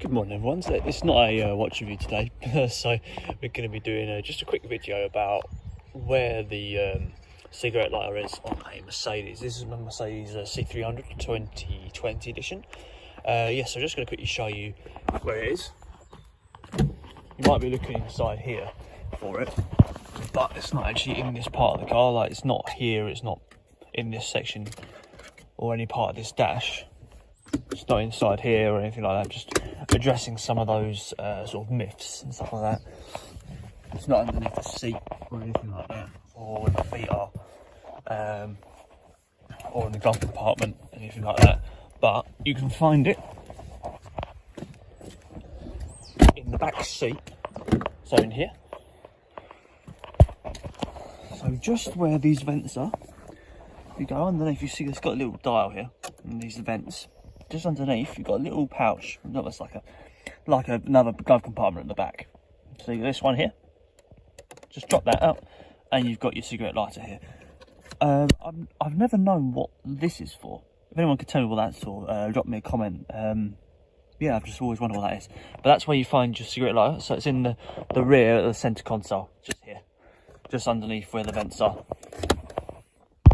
Good morning everyone. So it's not a watch review today, so we're going to be doing just a quick video about where the cigarette lighter is on a Mercedes. This is my Mercedes C300 2020 edition. So I'm just going to quickly show you where it is. You might be looking inside here for it, but it's not actually in this part of the car. Like, it's not here, it's not in this section or any part of this dash. It's not inside here or anything like that, just addressing some of those sort of myths and stuff like that. It's not underneath the seat or anything like that, or where the feet are, or in the glove compartment, anything like that. But you can find it in the back seat, so in here. So just where these vents are, you go underneath, you see it's got a little dial here, and these vents. Just underneath, you've got a little pouch, almost like another glove compartment at the back. So you got this one here. Just drop that up, and you've got your cigarette lighter here. I've never known what this is for. If anyone could tell me what that's for, drop me a comment. Yeah, I've just always wondered what that is. But that's where you find your cigarette lighter. So it's in the rear of the centre console, just here, just underneath where the vents are.